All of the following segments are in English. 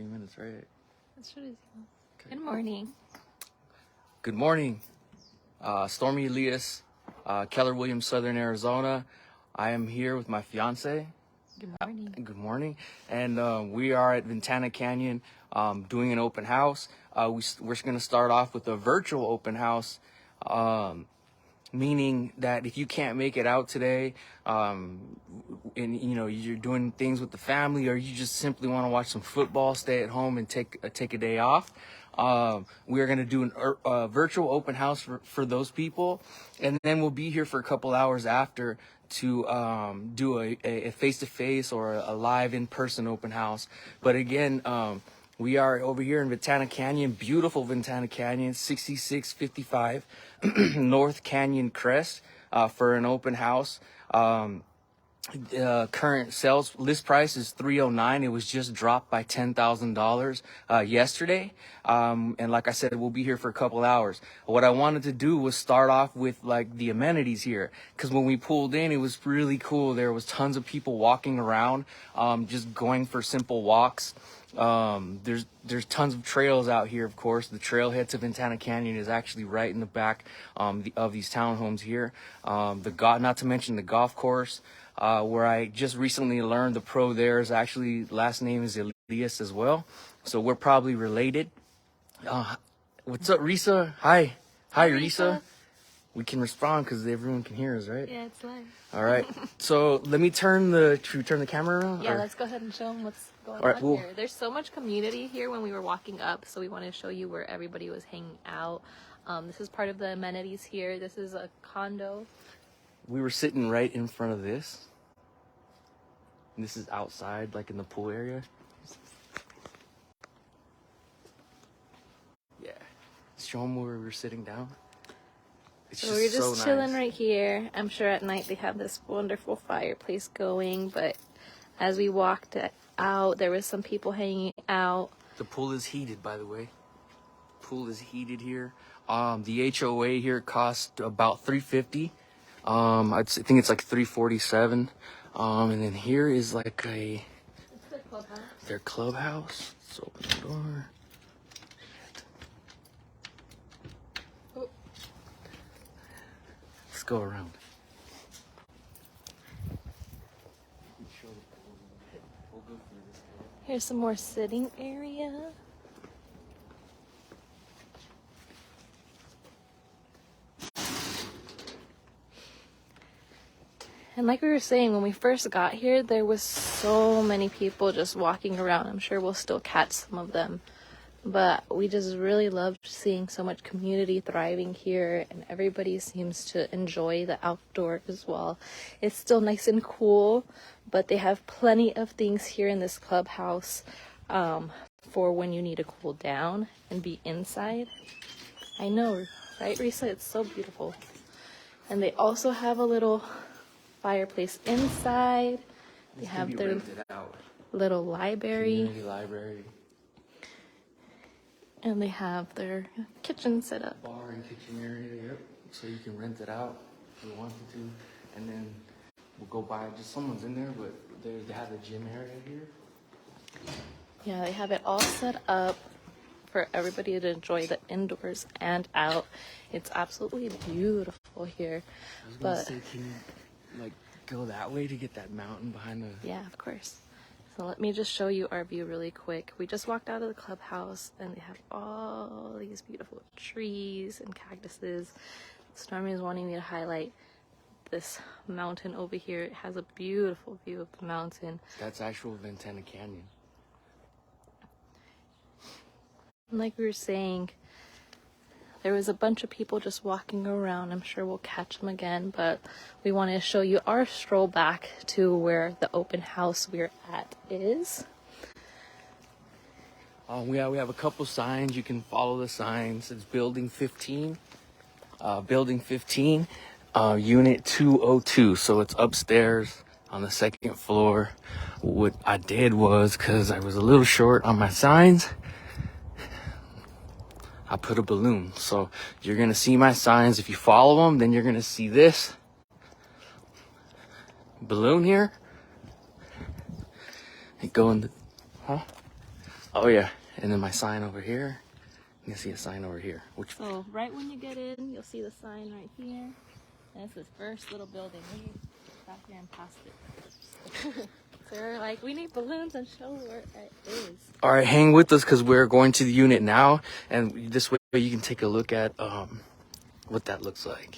minutes, right? Okay. Good morning. Good morning. Stormy Elias, Keller Williams, Southern Arizona. I am here with my fiance. Good morning. Good morning. And we are at Ventana Canyon doing an open house. We're going to start off with a virtual open house, meaning that if you can't make it out today, and you're doing things with the family, or you just simply want to watch some football, stay at home and take a day off, we are going to do a virtual open house for those people, and then we'll be here for a couple hours after to do a face-to-face or a live in-person open house. But again, we are over here in Ventana Canyon, beautiful Ventana Canyon, 6655 North Canyon Crest, for an open house. Current sales list price is $309. It was just dropped by $10,000 yesterday. And like I said, we'll be here for a couple hours. What I wanted to do was start off with like the amenities here, because when we pulled in, it was really cool. There was tons of people walking around, just going for simple walks. There's tons of trails out here. Of course, the trailhead to Ventana Canyon is actually right in the back of these townhomes here. Not to mention the golf course, where I just recently learned the pro there is actually last name is Elias as well, so we're probably related. What's up, Risa? Hi, Risa. We can respond because everyone can hear us, right? Yeah, it's live. All right. So let me turn the camera around. Yeah, let's go ahead and show them what's going on here. There's so much community here when we were walking up, so we want to show you where everybody was hanging out. This is part of the amenities here. This is a condo. We were sitting right in front of this. And this is outside, like in the pool area. Yeah. Show them where we were sitting down. So we're just chilling right here. I'm sure at night they have this wonderful fireplace going, but as we walked out, there was some people hanging out. The pool is heated, by the way. Pool is heated here. The HOA here cost about $350. I think it's like $347. And then here is like their clubhouse. Let's open the door. Let's go around. Here's some more sitting area. And like we were saying, when we first got here, there was so many people just walking around. I'm sure we'll still catch some of them. But we just really loved seeing so much community thriving here, and everybody seems to enjoy the outdoors as well. It's still nice and cool, but they have plenty of things here in this clubhouse for when you need to cool down and be inside. I know, right, Risa? It's so beautiful. And they also have a little fireplace inside. They have their little library. Community library. And they have their kitchen set up. Bar and kitchen area, yep. So you can rent it out if you wanted to. And then we'll go by, just someone's in there, but they have the gym area here. Yeah, they have it all set up for everybody to enjoy the indoors and out. It's absolutely beautiful here. I was gonna say, can you go that way to get that mountain behind the... Yeah, of course. So let me just show you our view really quick. We just walked out of the clubhouse and they have all these beautiful trees and cactuses. Stormy is wanting me to highlight this mountain over here. It has a beautiful view of the mountain. That's actual Ventana Canyon. And like we were saying, there was a bunch of people just walking around. I'm sure we'll catch them again, but we want to show you our stroll back to where the open house we're at is. We have a couple signs. You can follow the signs. It's building 15. Building 15, unit 202. So it's upstairs on the second floor. What I did was, because I was a little short on my signs, I put a balloon. So you're going to see my signs. If you follow them, then you're going to see this balloon here. It go in the... Huh? Oh yeah, and then my sign over here. You can see a sign over here. Which So right when you get in, you'll see the sign right here. And it's this first little building. We got here and passed it. So we're like, we need balloons and show where it is. All right, hang with us because we're going to the unit now, and this way you can take a look at what that looks like.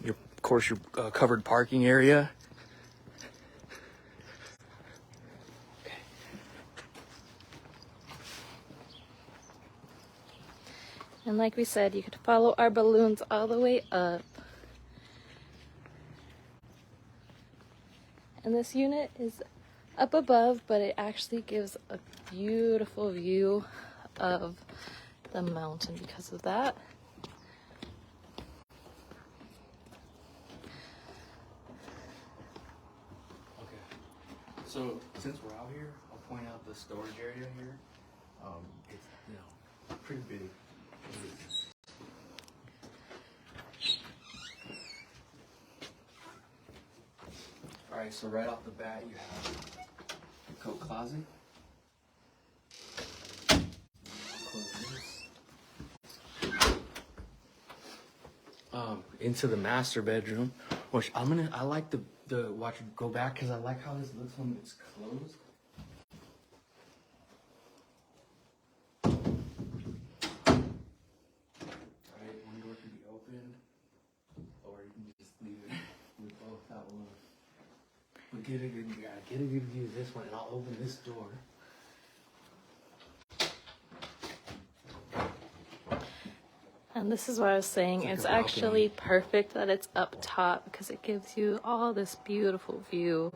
Of course, your covered parking area. And like we said, you could follow our balloons all the way up. And this unit is up above, but it actually gives a beautiful view of the mountain because of that. Okay. So since we're out here, I'll point out the storage area here. It's pretty big. All right, so right off the bat, you have your coat closet. Close this. Into the master bedroom, which I like the watch it go back because I like how this looks when it's closed. Alright, one door can be opened, or you can just leave it with both out one. But get a good view of this one, and I'll open this door. And this is what I was saying. It's like It's a balcony. actually perfect that it's up top because it gives you all this beautiful view.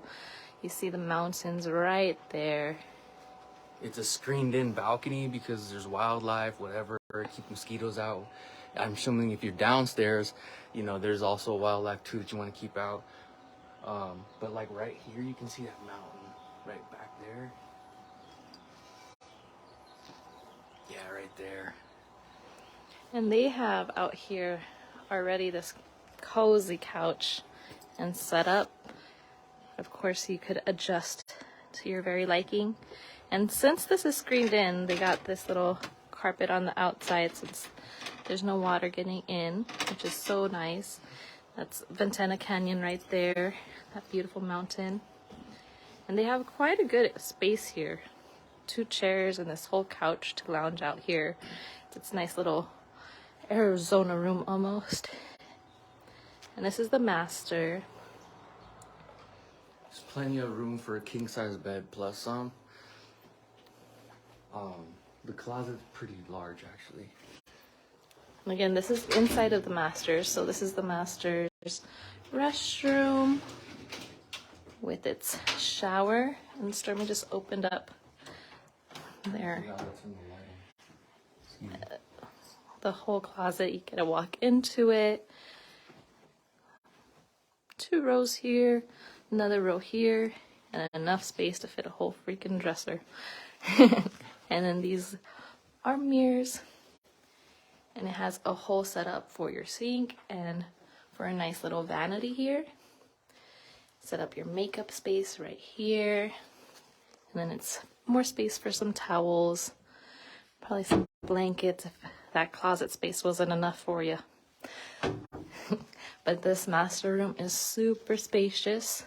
You see the mountains right there. It's a screened-in balcony because there's wildlife, whatever, keep mosquitoes out. I'm assuming if you're downstairs, there's also wildlife too that you want to keep out. But like right here, you can see that mountain right back there. Yeah, right there. And they have out here already this cozy couch and setup. Of course, you could adjust to your very liking. And since this is screened in, they got this little carpet on the outside since there's no water getting in, which is so nice. That's Ventana Canyon right there, that beautiful mountain. And they have quite a good space here. 2 chairs and this whole couch to lounge out here. It's a nice little Arizona room almost. And this is the master. There's plenty of room for a king-size bed plus some. The closet's pretty large actually. And again, this is inside of the master's. So this is the master's restroom with its shower. And Stormy just opened up there. Yeah, that's in the lighting. The whole closet, you get to walk into it. 2 rows here, another row here, and enough space to fit a whole freaking dresser. And then these are mirrors, and it has a whole setup for your sink and for a nice little vanity here. Set up your makeup space right here, and then it's more space for some towels, probably some blankets if that closet space wasn't enough for you. But this master room is super spacious.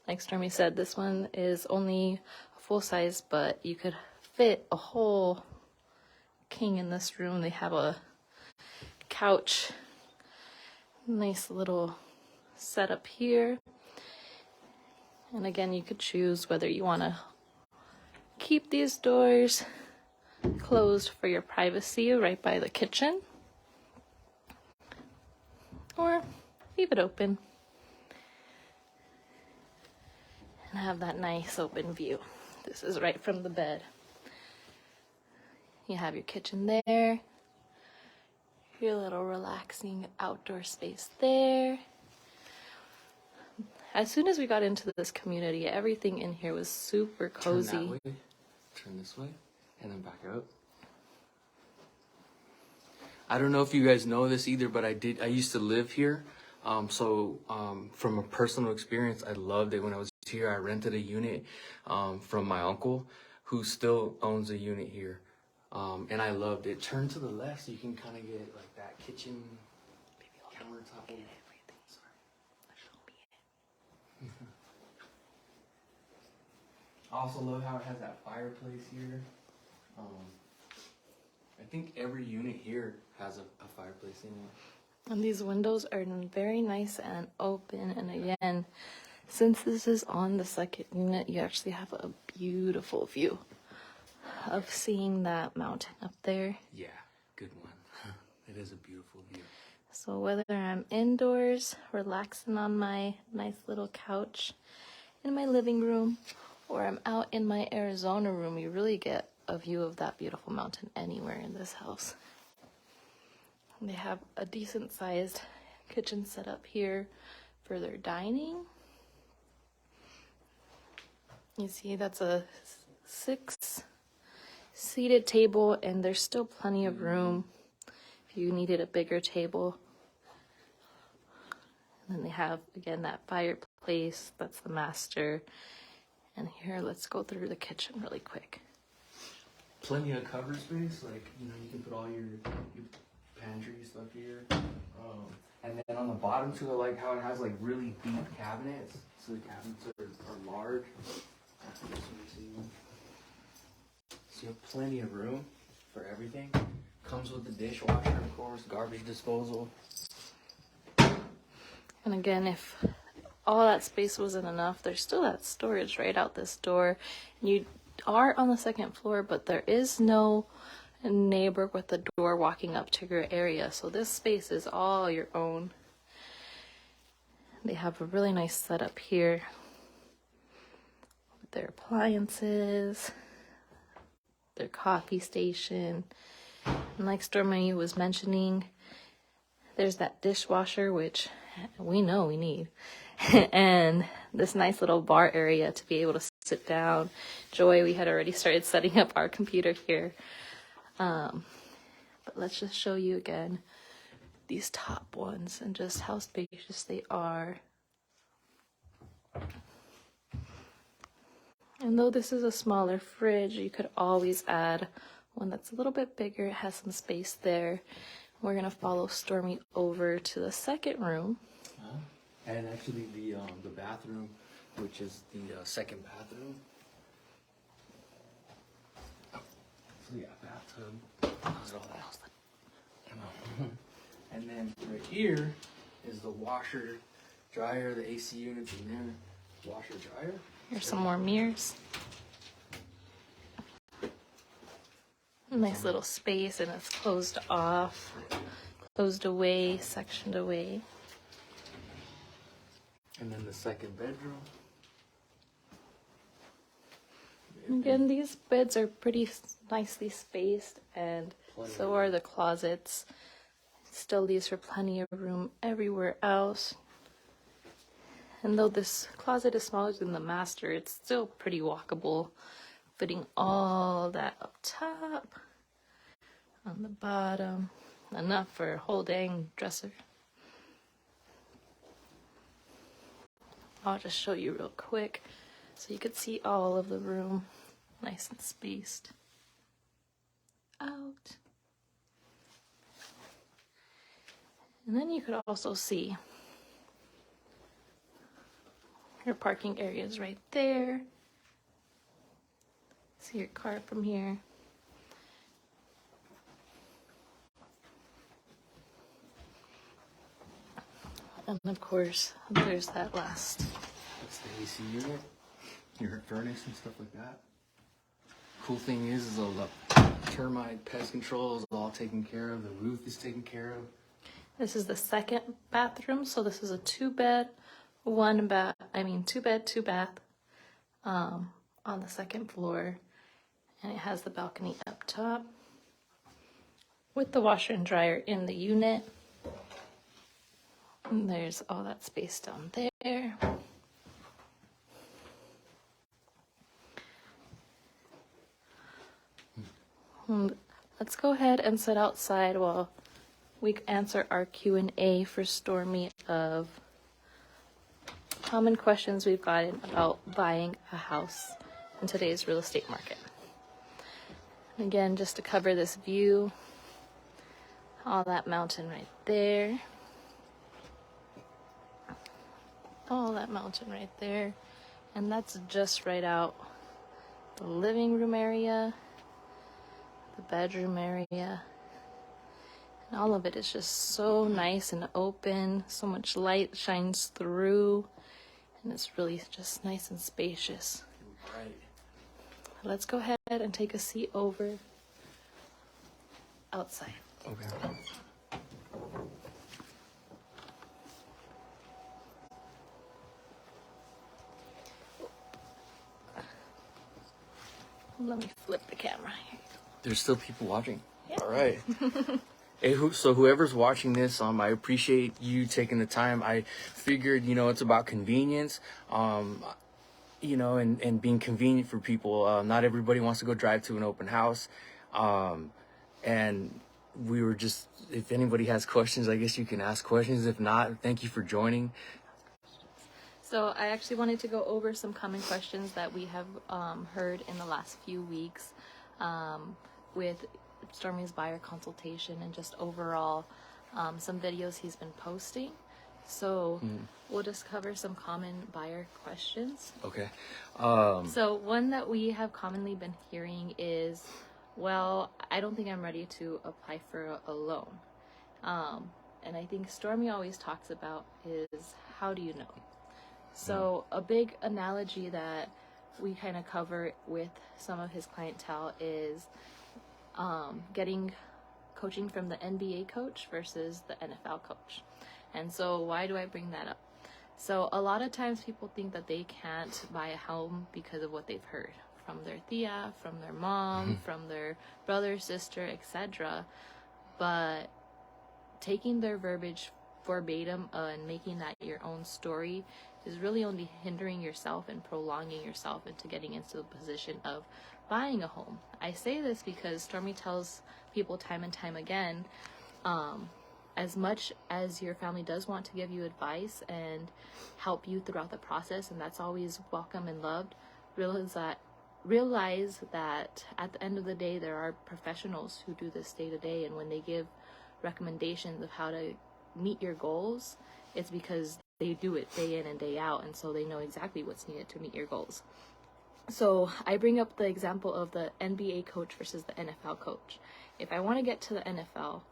Like Stormy said, this one is only a full size, but you could fit a whole king in this room. They have a couch, nice little setup here. And again, you could choose whether you want to keep these doors closed for your privacy right by the kitchen, or leave it open and have that nice open view. This is right from the bed. You have your kitchen there, your little relaxing outdoor space there. As soon as we got into this community, everything in here was super cozy. Turn that way, turn this way, and then back out. I don't know if you guys know this either, but I used to live here. From a personal experience, I loved it when I was here. I rented a unit from my uncle, who still owns a unit here, and I loved it. Turn to the left so you can kind of get like that kitchen countertop. I also love how it has that fireplace here. I think every unit here has a fireplace in it. And these windows are very nice and open. And again, since this is on the second unit, you actually have a beautiful view of seeing that mountain up there. Yeah, good one. It is a beautiful view. So whether I'm indoors, relaxing on my nice little couch in my living room, or I'm out in my Arizona room, you really get a view of that beautiful mountain anywhere in this house. They have a decent sized kitchen set up here for their dining. You see, that's a 6-seated table, and there's still plenty of room if you needed a bigger table. And then they have, again, that fireplace. That's the master. And here, let's go through the kitchen really quick. Plenty of cover space, like, you can put all your pantry stuff here. And then on the bottom too, I like how it has like really deep cabinets. So the cabinets are large. So you have plenty of room for everything. Comes with the dishwasher, of course, garbage disposal. And again, if all that space wasn't enough, there's still that storage right out this door. And you are on the second floor, but there is no neighbor with the door walking up to your area. So this space is all your own. They have a really nice setup here with their appliances, their coffee station. And like Stormy was mentioning, there's that dishwasher, which we know we need. And this nice little bar area to be able to sit down. Joy, we had already started setting up our computer here. But let's just show you again these top ones and just how spacious they are. And though this is a smaller fridge, you could always add one that's a little bit bigger. It has some space there. We're going to follow Stormy over to the second room. And actually the bathroom, which is the second bathroom. So yeah, bathtub. And then right here is the washer, dryer, the AC units in there. Washer, dryer. Here's some more mirrors. Nice little space, and it's closed off, closed away, sectioned away. And then the second bedroom. Again, these beds are pretty nicely spaced, and so are the closets. Still leaves for plenty of room everywhere else. And though this closet is smaller than the master, it's still pretty walkable, fitting all that up top, on the bottom, enough for a whole dang dresser. I'll just show you real quick so you could see all of the room, nice and spaced out. And then you could also see your parking areas right there. See your car from here. And of course, there's that last. That's the AC unit, your furnace and stuff like that. Cool thing is all the termite pest control is all taken care of. The roof is taken care of. This is the second bathroom, so this is a 2-bed, 2 bath on the second floor, and it has the balcony up top with the washer and dryer in the unit. And there's all that space down there. And let's go ahead and sit outside while we answer our Q&A for Stormy of common questions we've gotten about buying a house in today's real estate market. And again, just to cover this view, all that mountain right there. All that mountain right there. And that's just right out the living room area, the bedroom area. And all of it is just so nice and open. So much light shines through. And it's really just nice and spacious. Right. Let's go ahead and take a seat over outside. Okay. Let me flip the camera here. There's still people watching. Yeah. All right. Hey, so whoever's watching this, I appreciate you taking the time. I figured, it's about convenience, and being convenient for people. Not everybody wants to go drive to an open house. And we were just, if anybody has questions, I guess you can ask questions. If not, thank you for joining. So I actually wanted to go over some common questions that we have heard in the last few weeks with Stormy's buyer consultation and just overall some videos he's been posting. So we'll just cover some common buyer questions. Okay. So one that we have commonly been hearing is, well, I don't think I'm ready to apply for a loan. And I think Stormy always talks about is, how do you know? So a big analogy that we kind of cover with some of his clientele is getting coaching from the NBA coach versus the NFL coach. And so why do I bring that up? So a lot of times people think that they can't buy a home because of what they've heard from their tia, from their mom, from their brother, sister, etc. But taking their verbiage verbatim and making that your own story is really only hindering yourself and prolonging yourself into getting into the position of buying a home. I say this because Stormy tells people time and time again, as much as your family does want to give you advice and help you throughout the process, and that's always welcome and loved, realize that at the end of the day there are professionals who do this day to day, and when they give recommendations of how to meet your goals, it's because they do it day in and day out, and so they know exactly what's needed to meet your goals. So I bring up the example of the NBA coach versus the NFL coach. If I want to get to the NFL,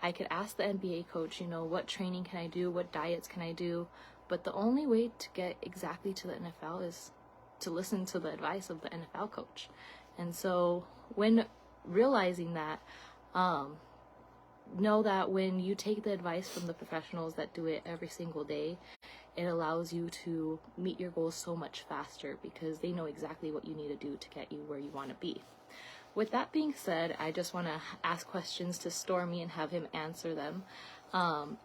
I could ask the NBA coach, what training can I do? What diets can I do? But the only way to get exactly to the NFL is to listen to the advice of the NFL coach. And so when realizing that, know that when you take the advice from the professionals that do it every single day, it allows you to meet your goals so much faster because they know exactly what you need to do to get you where you want to be. With that being said, I just want to ask questions to Stormy and have him answer them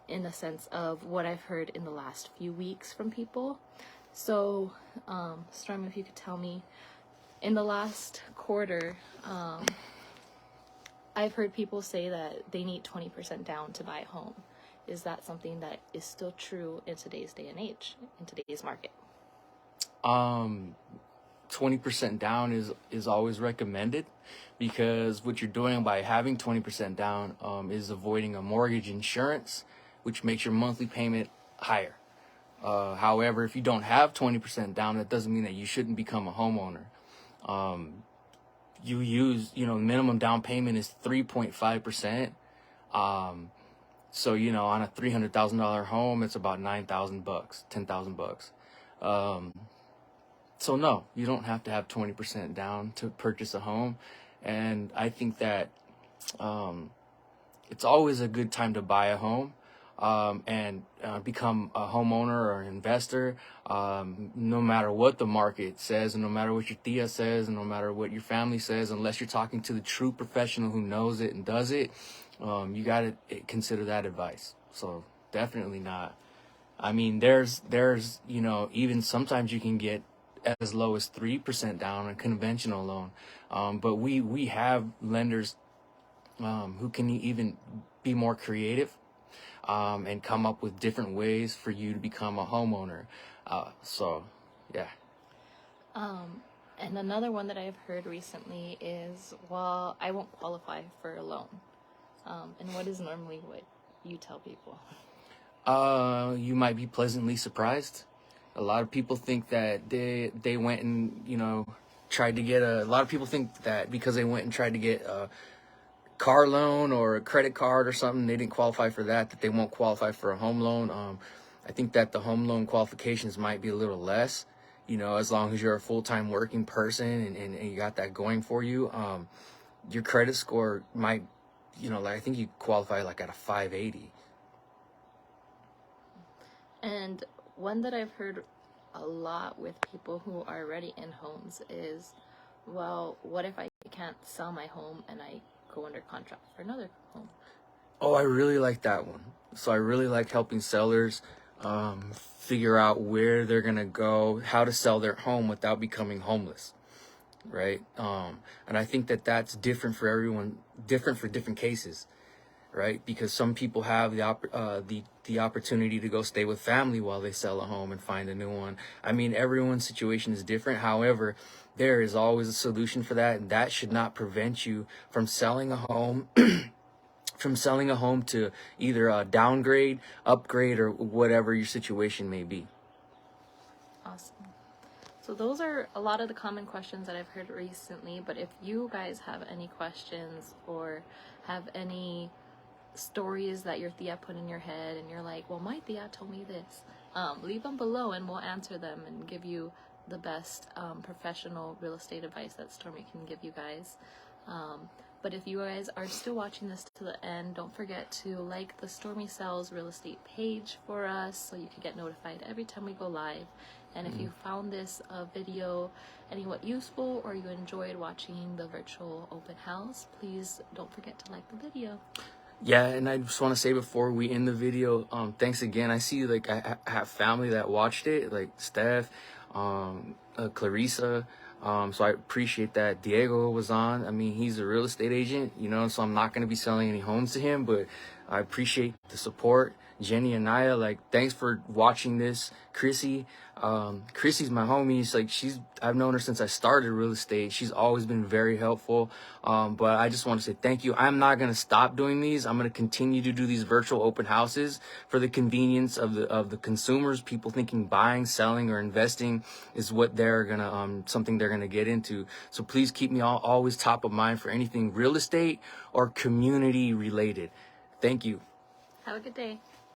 in the sense of what I've heard in the last few weeks from people. So, Stormy, if you could tell me, in the last quarter, I've heard people say that they need 20% down to buy a home. Is that something that is still true in today's day and age, in today's market? 20% down is always recommended, because what you're doing by having 20% down is avoiding a mortgage insurance, which makes your monthly payment higher. However, if you don't have 20% down, that doesn't mean that you shouldn't become a homeowner. You use, minimum down payment is 3.5%. So, on a $300,000 home, it's about $9,000, $10,000. So no, you don't have to have 20% down to purchase a home. And I think that, it's always a good time to buy a home, and become a homeowner or an investor, no matter what the market says, and no matter what your tia says, and no matter what your family says, unless you're talking to the true professional who knows it and does it, you got to consider that advice. So definitely not. I mean, there's even sometimes you can get as low as 3% down on a conventional loan. But we have lenders who can even be more creative and come up with different ways for you to become a homeowner. So, yeah. And another one that I've heard recently is, well, I won't qualify for a loan. And what is normally what you tell people? You might be pleasantly surprised. A lot of people think that they went and, tried to get a lot of people think that because they went and tried to get a car loan or a credit card or something, they didn't qualify for that they won't qualify for a home loan. I think that the home loan qualifications might be a little less, as long as you're a full-time working person and you got that going for you. Your credit score might, I think you qualify like at a 580. And one that I've heard a lot with people who are already in homes is, well, what if I can't sell my home and I go under contract for another home? Oh, I really like that one. So I really like helping sellers figure out where they're going to go, how to sell their home without becoming homeless, right? And I think that that's different for everyone, different for different cases, right? Because some people have the opportunity to go stay with family while they sell a home and find a new one. I mean, everyone's situation is different. However, there is always a solution for that, and that should not prevent you from selling a home. From selling a home to either downgrade, upgrade, or whatever your situation may be. Awesome. So those are a lot of the common questions that I've heard recently, but if you guys have any questions or have any stories that your Thea put in your head and you're like, well, my Thea told me this, leave them below and we'll answer them and give you the best professional real estate advice that Stormy can give you guys. But if you guys are still watching this to the end, don't forget to like the Stormy Sells real estate page for us so you can get notified every time we go live. And if you found this video anywhat useful or you enjoyed watching the virtual open house, please don't forget to like the video. Yeah, and I just want to say before we end the video, thanks again. I see I have family that watched it, like Steph, Clarissa. So I appreciate that. Diego was on. I mean, he's a real estate agent, so I'm not going to be selling any homes to him, but I appreciate the support. Jenny and Naya, thanks for watching this. Chrissy, Chrissy's my homie. I've known her since I started real estate. She's always been very helpful. But I just want to say thank you. I'm not going to stop doing these. I'm going to continue to do these virtual open houses for the convenience of the consumers, people thinking buying, selling, or investing is what they're going to, something they're going to get into. So please keep me always top of mind for anything real estate or community related. Thank you. Have a good day.